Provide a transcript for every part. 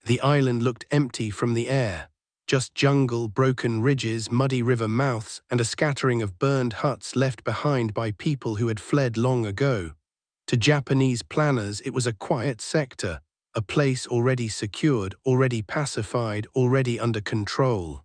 The island looked empty from the air. Just jungle, broken ridges, muddy river mouths, and a scattering of burned huts left behind by people who had fled long ago. To Japanese planners, it was a quiet sector, a place already secured, already pacified, already under control.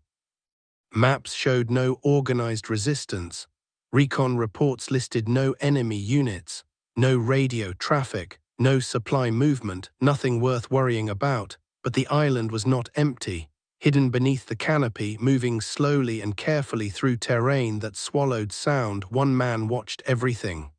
Maps showed no organized resistance. Recon reports listed no enemy units, no radio traffic, no supply movement, nothing worth worrying about. But the island was not empty. Hidden beneath the canopy, moving slowly and carefully through terrain that swallowed sound, one man watched everything.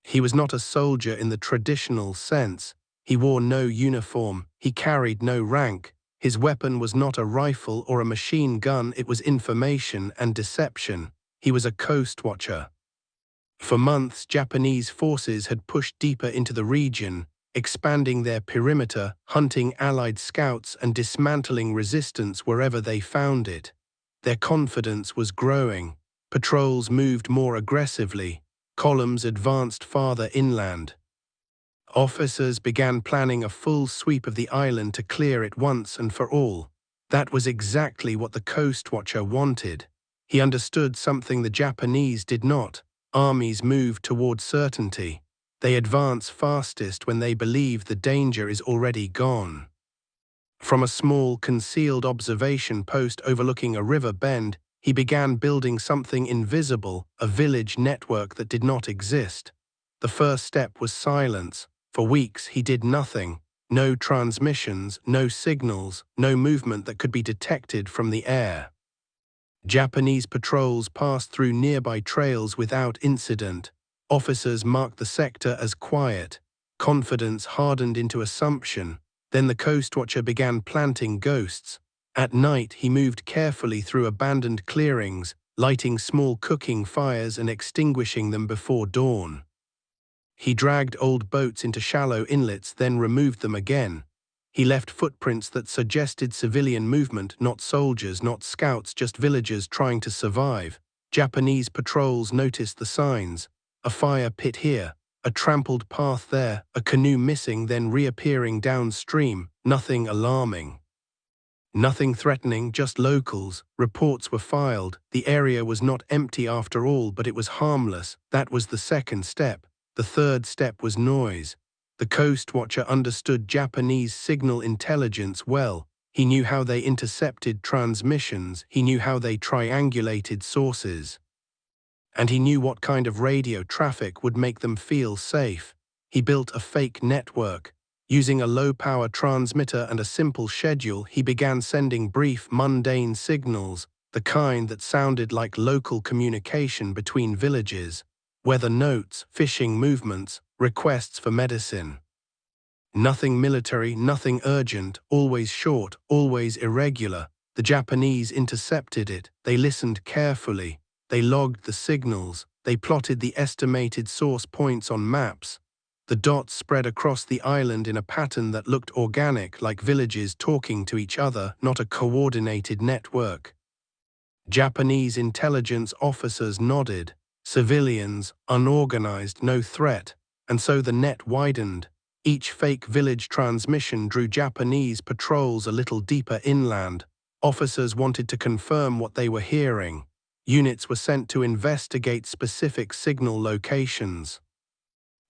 He was not a soldier in the traditional sense. He wore no uniform. He carried no rank. His weapon was not a rifle or a machine gun. It was information and deception. He was a Coastwatcher. For months, Japanese forces had pushed deeper into the region, expanding their perimeter, hunting Allied scouts and dismantling resistance wherever they found it. Their confidence was growing. Patrols moved more aggressively. Columns advanced farther inland. Officers began planning a full sweep of the island to clear it once and for all. That was exactly what the Coastwatcher wanted. He understood something the Japanese did not. Armies moved toward certainty. They advance fastest when they believe the danger is already gone. From a small, concealed observation post overlooking a river bend, he began building something invisible, a village network that did not exist. The first step was silence. For weeks he did nothing. No transmissions, no signals, no movement that could be detected from the air. Japanese patrols passed through nearby trails without incident. Officers marked the sector as quiet. Confidence hardened into assumption. Then the Coastwatcher began planting ghosts. At night, he moved carefully through abandoned clearings, lighting small cooking fires and extinguishing them before dawn. He dragged old boats into shallow inlets, then removed them again. He left footprints that suggested civilian movement, not soldiers, not scouts, just villagers trying to survive. Japanese patrols noticed the signs. A fire pit here, a trampled path there, a canoe missing then reappearing downstream. Nothing alarming. Nothing threatening, just locals. Reports were filed. The area was not empty after all, but it was harmless. That was the second step. The third step was noise. The Coastwatcher understood Japanese signal intelligence well. He knew how they intercepted transmissions. He knew how they triangulated sources. And he knew what kind of radio traffic would make them feel safe. He built a fake network. Using a low-power transmitter and a simple schedule, he began sending brief, mundane signals, the kind that sounded like local communication between villages. Weather notes, fishing movements, requests for medicine. Nothing military, nothing urgent, always short, always irregular. The Japanese intercepted it. They listened carefully. They logged the signals. They plotted the estimated source points on maps. The dots spread across the island in a pattern that looked organic, like villages talking to each other, not a coordinated network. Japanese intelligence officers nodded. Civilians, unorganized, no threat. And so the net widened. Each fake village transmission drew Japanese patrols a little deeper inland. Officers wanted to confirm what they were hearing. Units were sent to investigate specific signal locations.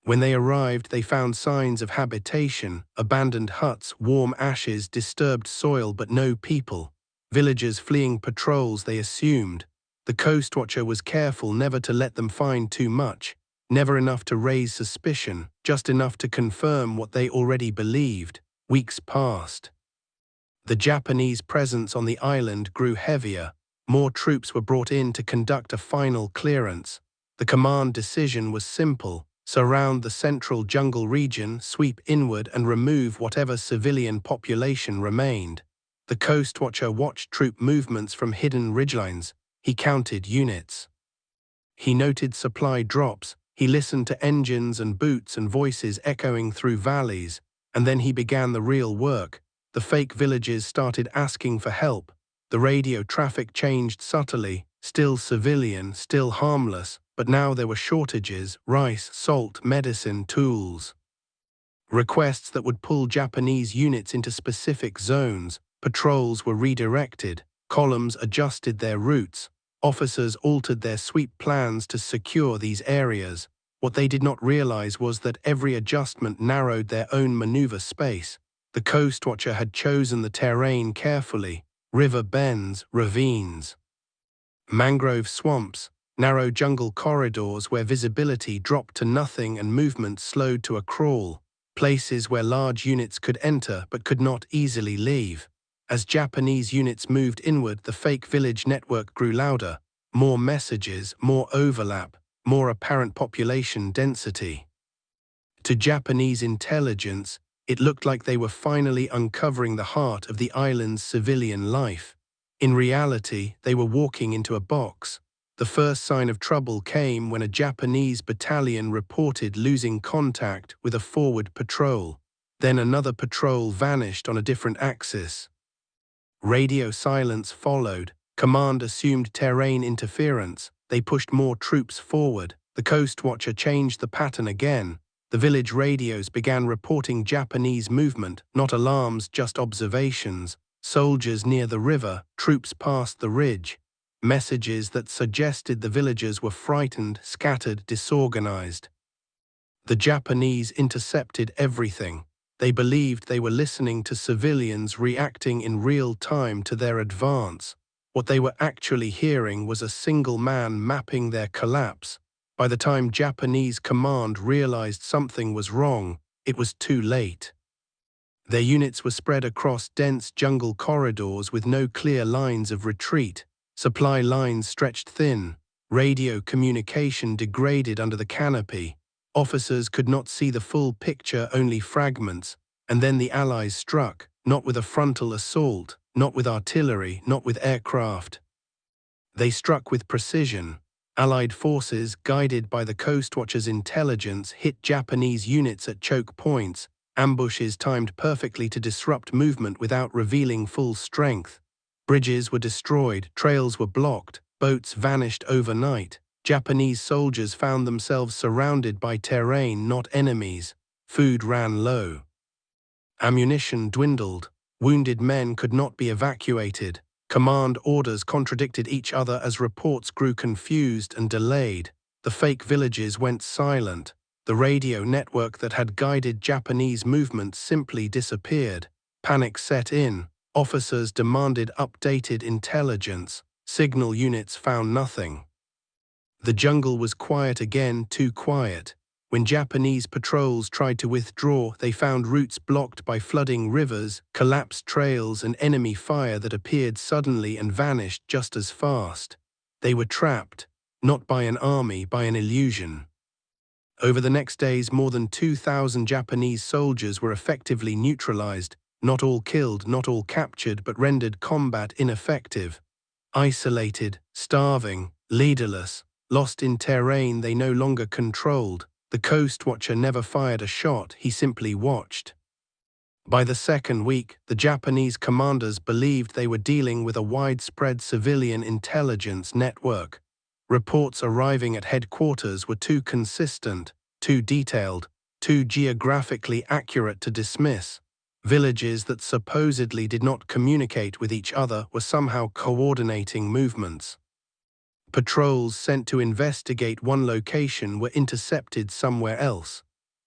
When they arrived, they found signs of habitation, abandoned huts, warm ashes, disturbed soil, but no people. Villagers fleeing patrols, they assumed. The Coastwatcher was careful never to let them find too much, never enough to raise suspicion, just enough to confirm what they already believed. Weeks passed. The Japanese presence on the island grew heavier. More troops were brought in to conduct a final clearance. The command decision was simple: surround the central jungle region, sweep inward, and remove whatever civilian population remained. The Coastwatcher watched troop movements from hidden ridgelines. He counted units. He noted supply drops. He listened to engines and boots and voices echoing through valleys. And then he began the real work. The fake villages started asking for help. The radio traffic changed subtly, still civilian, still harmless, but now there were shortages: rice, salt, medicine, tools. Requests that would pull Japanese units into specific zones, patrols were redirected, columns adjusted their routes, officers altered their sweep plans to secure these areas. What they did not realize was that every adjustment narrowed their own maneuver space. The Coastwatcher had chosen the terrain carefully: river bends, ravines, mangrove swamps, narrow jungle corridors where visibility dropped to nothing and movement slowed to a crawl, places where large units could enter but could not easily leave. As Japanese units moved inward, the fake village network grew louder: more messages, more overlap, more apparent population density. To Japanese intelligence, it looked like they were finally uncovering the heart of the island's civilian life. In reality, they were walking into a box. The first sign of trouble came when a Japanese battalion reported losing contact with a forward patrol. Then another patrol vanished on a different axis. Radio silence followed. Command assumed terrain interference. They pushed more troops forward. The Coastwatcher changed the pattern again. The village radios began reporting Japanese movement, not alarms, just observations. Soldiers near the river, troops past the ridge. Messages that suggested the villagers were frightened, scattered, disorganized. The Japanese intercepted everything. They believed they were listening to civilians reacting in real time to their advance. What they were actually hearing was a single man mapping their collapse. By the time Japanese command realized something was wrong, it was too late. Their units were spread across dense jungle corridors with no clear lines of retreat. Supply lines stretched thin. Radio communication degraded under the canopy. Officers could not see the full picture, only fragments. And then the Allies struck, not with a frontal assault, not with artillery, not with aircraft. They struck with precision. Allied forces, guided by the Coastwatcher's intelligence, hit Japanese units at choke points, ambushes timed perfectly to disrupt movement without revealing full strength. Bridges were destroyed, trails were blocked, boats vanished overnight. Japanese soldiers found themselves surrounded by terrain, not enemies. Food ran low. Ammunition dwindled. Wounded men could not be evacuated. Command orders contradicted each other as reports grew confused and delayed. The fake villages went silent. The radio network that had guided Japanese movement simply disappeared. Panic set in. Officers demanded updated intelligence. Signal units found nothing. The jungle was quiet again, too quiet. When Japanese patrols tried to withdraw, they found routes blocked by flooding rivers, collapsed trails, and enemy fire that appeared suddenly and vanished just as fast. They were trapped, not by an army, by an illusion. Over the next days, more than 2,000 Japanese soldiers were effectively neutralized, not all killed, not all captured, but rendered combat ineffective. Isolated, starving, leaderless, lost in terrain they no longer controlled. The Coastwatcher never fired a shot, he simply watched. By the second week, the Japanese commanders believed they were dealing with a widespread civilian intelligence network. Reports arriving at headquarters were too consistent, too detailed, too geographically accurate to dismiss. Villages that supposedly did not communicate with each other were somehow coordinating movements. Patrols sent to investigate one location were intercepted somewhere else.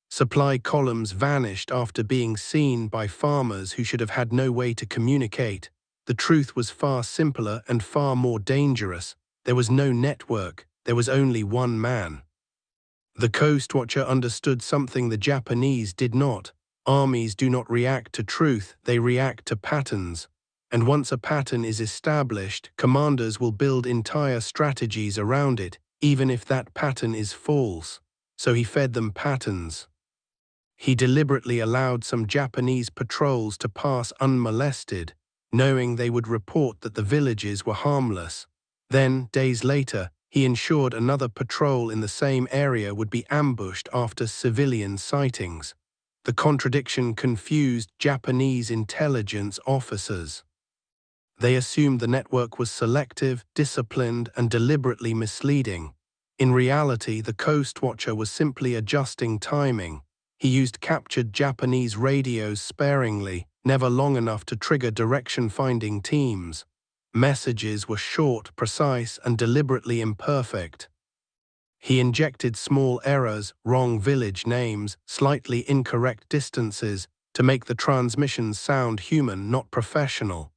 Supply columns vanished after being seen by farmers who should have had no way to communicate. The truth was far simpler and far more dangerous. There was no network, there was only one man. The Coastwatcher understood something the Japanese did not. Armies do not react to truth, they react to patterns. And once a pattern is established, commanders will build entire strategies around it, even if that pattern is false. So he fed them patterns. He deliberately allowed some Japanese patrols to pass unmolested, knowing they would report that the villages were harmless. Then, days later, he ensured another patrol in the same area would be ambushed after civilian sightings. The contradiction confused Japanese intelligence officers. They assumed the network was selective, disciplined, and deliberately misleading. In reality, the Coastwatcher was simply adjusting timing. He used captured Japanese radios sparingly, never long enough to trigger direction-finding teams. Messages were short, precise, and deliberately imperfect. He injected small errors, wrong village names, slightly incorrect distances, to make the transmissions sound human, not professional.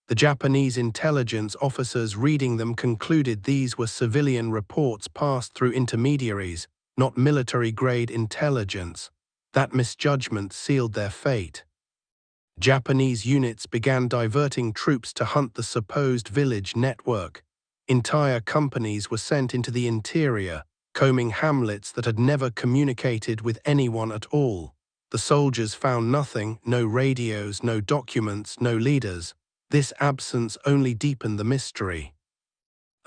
The Japanese intelligence officers reading them concluded these were civilian reports passed through intermediaries, not military-grade intelligence. That misjudgment sealed their fate. Japanese units began diverting troops to hunt the supposed village network. Entire companies were sent into the interior, combing hamlets that had never communicated with anyone at all. The soldiers found nothing, no radios, no documents, no leaders. This absence only deepened the mystery.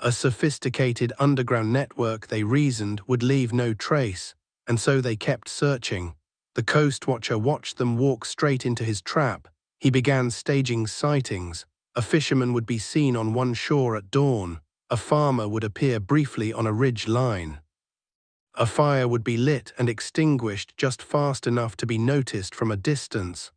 A sophisticated underground network, they reasoned, would leave no trace, and so they kept searching. The Coastwatcher watched them walk straight into his trap. He began staging sightings. A fisherman would be seen on one shore at dawn. A farmer would appear briefly on a ridge line. A fire would be lit and extinguished just fast enough to be noticed from a distance.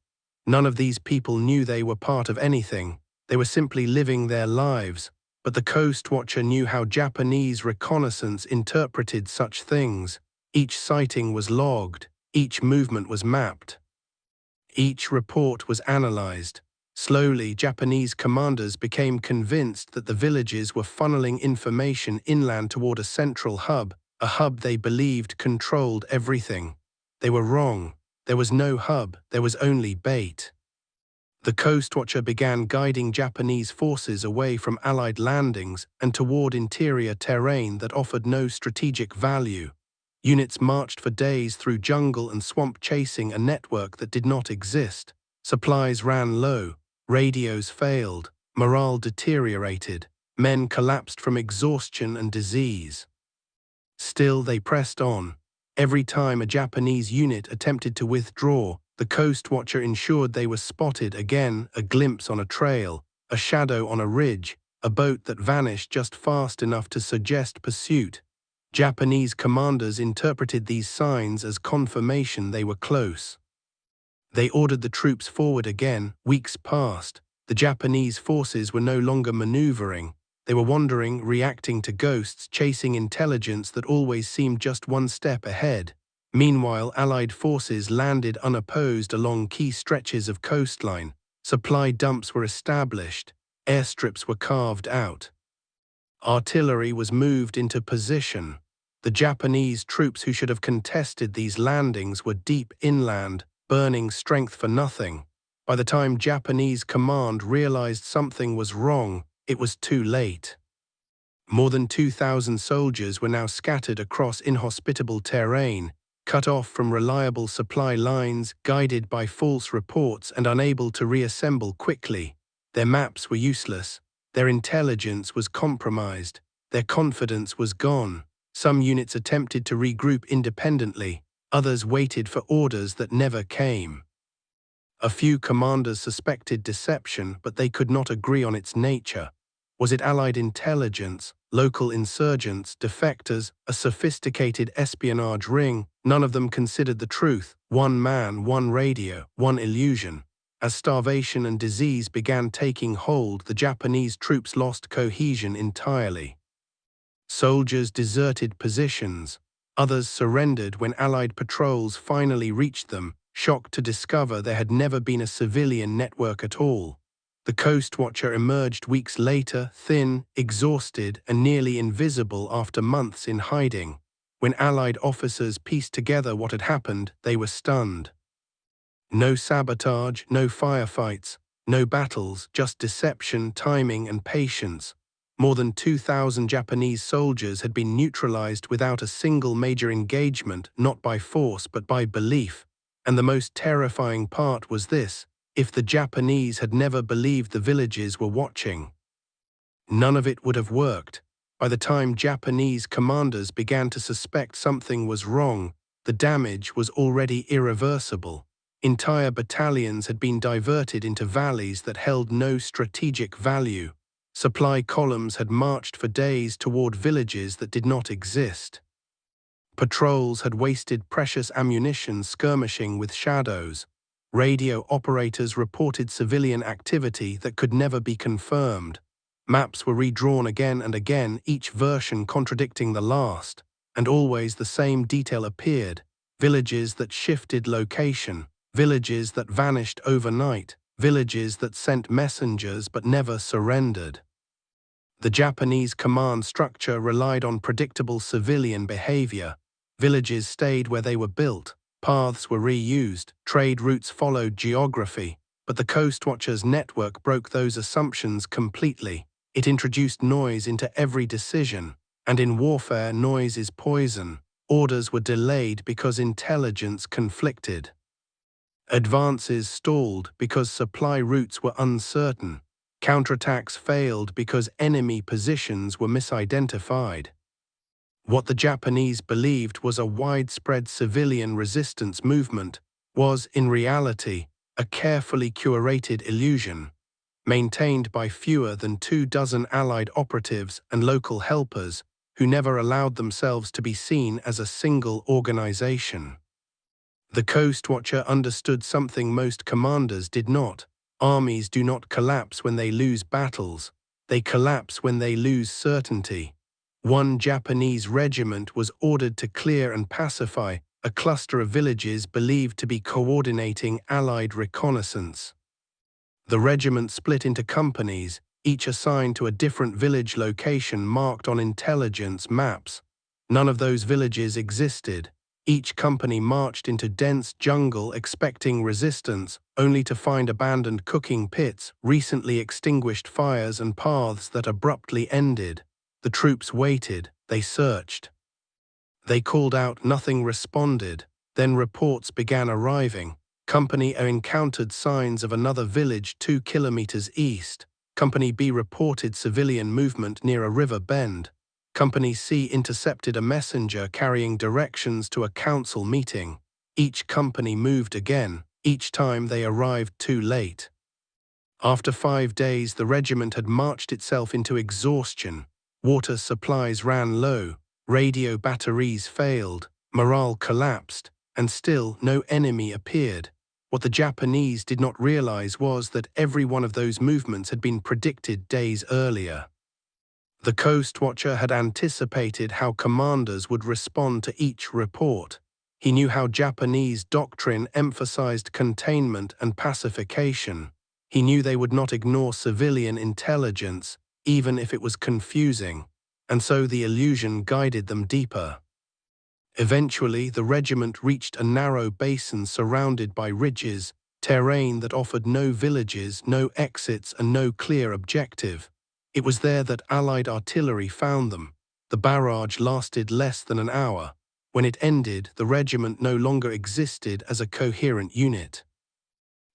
None of these people knew they were part of anything. They were simply living their lives. But the Coastwatcher knew how Japanese reconnaissance interpreted such things. Each sighting was logged. Each movement was mapped. Each report was analyzed. Slowly, Japanese commanders became convinced that the villages were funneling information inland toward a central hub, a hub they believed controlled everything. They were wrong. There was no hub, there was only bait. The Coastwatcher began guiding Japanese forces away from Allied landings and toward interior terrain that offered no strategic value. Units marched for days through jungle and swamp chasing a network that did not exist. Supplies ran low, radios failed, morale deteriorated, men collapsed from exhaustion and disease. Still, they pressed on. Every time a Japanese unit attempted to withdraw, the Coastwatcher ensured they were spotted again, a glimpse on a trail, a shadow on a ridge, a boat that vanished just fast enough to suggest pursuit. Japanese commanders interpreted these signs as confirmation they were close. They ordered the troops forward again. Weeks passed. The Japanese forces were no longer maneuvering. They were wandering, reacting to ghosts, chasing intelligence that always seemed just one step ahead. Meanwhile, Allied forces landed unopposed along key stretches of coastline. Supply dumps were established. Airstrips were carved out. Artillery was moved into position. The Japanese troops who should have contested these landings were deep inland, burning strength for nothing. By the time Japanese command realized something was wrong, it was too late. More than 2,000 soldiers were now scattered across inhospitable terrain, cut off from reliable supply lines, guided by false reports and unable to reassemble quickly. Their maps were useless. Their intelligence was compromised. Their confidence was gone. Some units attempted to regroup independently. Others waited for orders that never came. A few commanders suspected deception, but they could not agree on its nature. Was it Allied intelligence, local insurgents, defectors, a sophisticated espionage ring? None of them considered the truth. One man, one radio, one illusion. As starvation and disease began taking hold, the Japanese troops lost cohesion entirely. Soldiers deserted positions. Others surrendered when Allied patrols finally reached them, shocked to discover there had never been a civilian network at all. The Coastwatcher emerged weeks later, thin, exhausted, and nearly invisible after months in hiding. When Allied officers pieced together what had happened, they were stunned. No sabotage, no firefights, no battles, just deception, timing, and patience. More than 2,000 Japanese soldiers had been neutralized without a single major engagement, not by force but by belief. And the most terrifying part was this: if the Japanese had never believed the villages were watching, none of it would have worked. By the time Japanese commanders began to suspect something was wrong, the damage was already irreversible. Entire battalions had been diverted into valleys that held no strategic value. Supply columns had marched for days toward villages that did not exist. Patrols had wasted precious ammunition skirmishing with shadows. Radio operators reported civilian activity that could never be confirmed. Maps were redrawn again and again, each version contradicting the last, and always the same detail appeared: villages that shifted location, villages that vanished overnight, villages that sent messengers but never surrendered. The Japanese command structure relied on predictable civilian behavior. Villages stayed where they were built, paths were reused, trade routes followed geography, but the Coastwatcher's network broke those assumptions completely. It introduced noise into every decision, and in warfare noise is poison. Orders were delayed because intelligence conflicted. Advances stalled because supply routes were uncertain. Counterattacks failed because enemy positions were misidentified. What the Japanese believed was a widespread civilian resistance movement was, in reality, a carefully curated illusion, maintained by fewer than 24 Allied operatives and local helpers who never allowed themselves to be seen as a single organization. The Coastwatcher understood something most commanders did not. Armies do not collapse when they lose battles. They collapse when they lose certainty. One Japanese regiment was ordered to clear and pacify a cluster of villages believed to be coordinating Allied reconnaissance. The regiment split into companies, each assigned to a different village location marked on intelligence maps. None of those villages existed. Each company marched into dense jungle expecting resistance, only to find abandoned cooking pits, recently extinguished fires, and paths that abruptly ended. The troops waited, they searched. They called out, nothing responded. Then reports began arriving. Company A encountered signs of another village 2 kilometers east. Company B reported civilian movement near a river bend. Company C intercepted a messenger carrying directions to a council meeting. Each company moved again. Each time they arrived too late. After 5 days, the regiment had marched itself into exhaustion. Water supplies ran low. Radio batteries failed. Morale collapsed. And still no enemy appeared. What the Japanese did not realize was that every one of those movements had been predicted days earlier. The Coastwatcher had anticipated how commanders would respond to each report. He knew how Japanese doctrine emphasized containment and pacification. He knew they would not ignore civilian intelligence, even if it was confusing, and so the illusion guided them deeper. Eventually, the regiment reached a narrow basin surrounded by ridges, terrain that offered no villages, no exits, and no clear objective. It was there that Allied artillery found them. The barrage lasted less than an hour. When it ended, the regiment no longer existed as a coherent unit.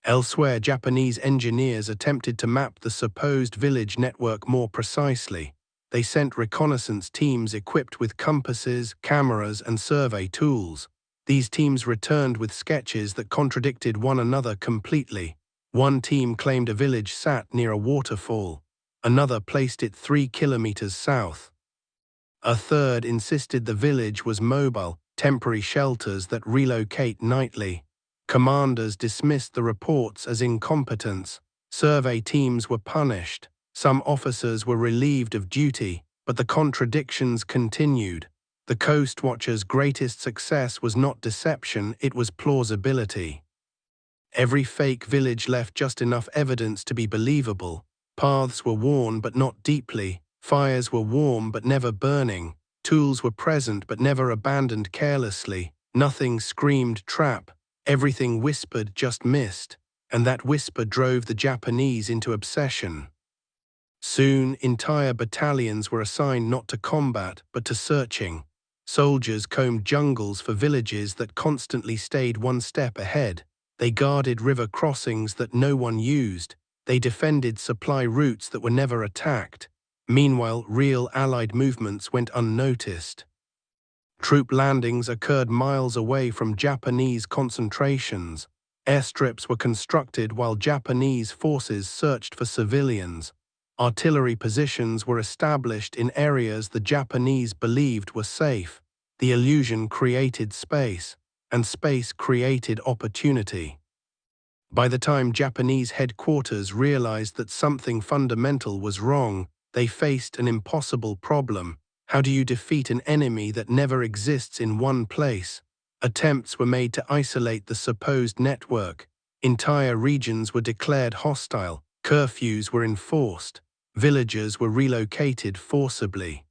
Elsewhere, Japanese engineers attempted to map the supposed village network more precisely. They sent reconnaissance teams equipped with compasses, cameras, and survey tools. These teams returned with sketches that contradicted one another completely. One team claimed a village sat near a waterfall. Another placed it 3 kilometers south. A third insisted the village was mobile, temporary shelters that relocate nightly. Commanders dismissed the reports as incompetence. Survey teams were punished. Some officers were relieved of duty, but the contradictions continued. The Coastwatcher's greatest success was not deception, it was plausibility. Every fake village left just enough evidence to be believable. Paths were worn but not deeply. Fires were warm but never burning. Tools were present but never abandoned carelessly. Nothing screamed trap. Everything whispered just missed. And that whisper drove the Japanese into obsession. Soon, entire battalions were assigned not to combat but to searching. Soldiers combed jungles for villages that constantly stayed one step ahead. They guarded river crossings that no one used. They defended supply routes that were never attacked. Meanwhile, real Allied movements went unnoticed. Troop landings occurred miles away from Japanese concentrations. Airstrips were constructed while Japanese forces searched for civilians. Artillery positions were established in areas the Japanese believed were safe. The illusion created space, and space created opportunity. By the time Japanese headquarters realized that something fundamental was wrong, they faced an impossible problem. How do you defeat an enemy that never exists in one place? Attempts were made to isolate the supposed network. Entire regions were declared hostile. Curfews were enforced. Villagers were relocated forcibly.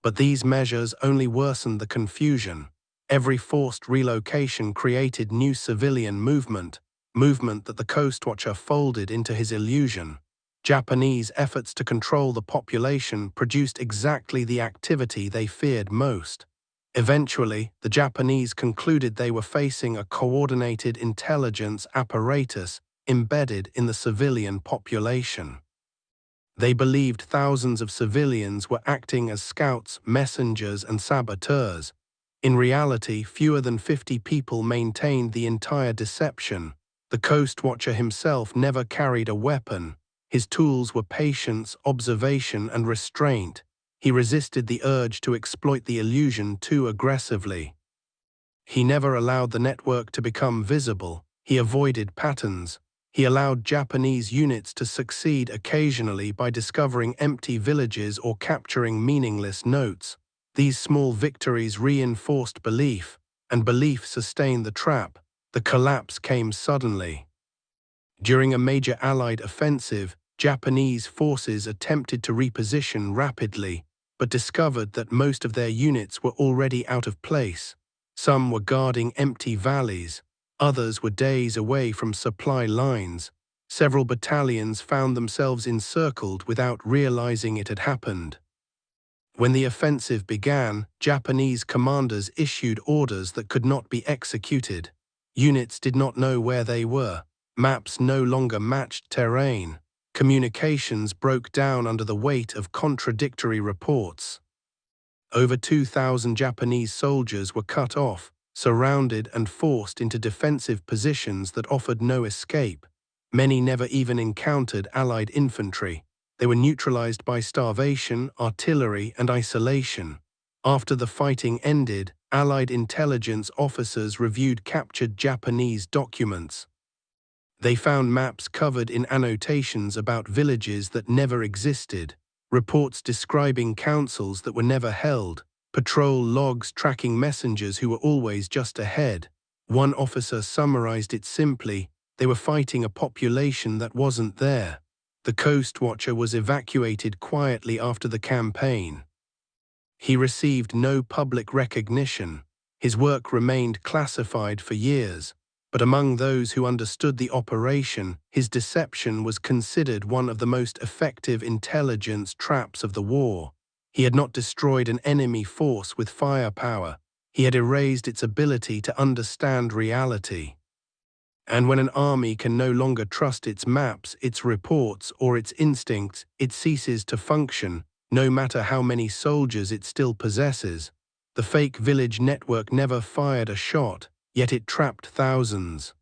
But these measures only worsened the confusion. Every forced relocation created new civilian movement that the Coastwatcher folded into his illusion. Japanese efforts to control the population produced exactly the activity they feared most. Eventually, the Japanese concluded they were facing a coordinated intelligence apparatus embedded in the civilian population. They believed thousands of civilians were acting as scouts, messengers, and saboteurs. In reality, fewer than 50 people maintained the entire deception. The Coastwatcher himself never carried a weapon. His tools were patience, observation, and restraint. He resisted the urge to exploit the illusion too aggressively. He never allowed the network to become visible. He avoided patterns. He allowed Japanese units to succeed occasionally by discovering empty villages or capturing meaningless notes. These small victories reinforced belief, and belief sustained the trap. The collapse came suddenly. During a major Allied offensive, Japanese forces attempted to reposition rapidly, but discovered that most of their units were already out of place. Some were guarding empty valleys. Others were days away from supply lines. Several battalions found themselves encircled without realizing it had happened. When the offensive began, Japanese commanders issued orders that could not be executed. Units did not know where they were. Maps no longer matched terrain. Communications broke down under the weight of contradictory reports. Over 2,000 Japanese soldiers were cut off, surrounded and forced into defensive positions that offered no escape. Many never even encountered Allied infantry. They were neutralized by starvation, artillery, and isolation. After the fighting ended, Allied intelligence officers reviewed captured Japanese documents. They found maps covered in annotations about villages that never existed, reports describing councils that were never held, patrol logs tracking messengers who were always just ahead. One officer summarized it simply: they were fighting a population that wasn't there. The Coastwatcher was evacuated quietly after the campaign. He received no public recognition. His work remained classified for years. But among those who understood the operation, his deception was considered one of the most effective intelligence traps of the war. He had not destroyed an enemy force with firepower. He had erased its ability to understand reality. And when an army can no longer trust its maps, its reports, or its instincts, it ceases to function, no matter how many soldiers it still possesses. The fake village network never fired a shot, yet it trapped thousands,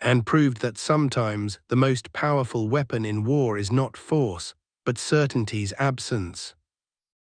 and proved that sometimes the most powerful weapon in war is not force, but certainty's absence.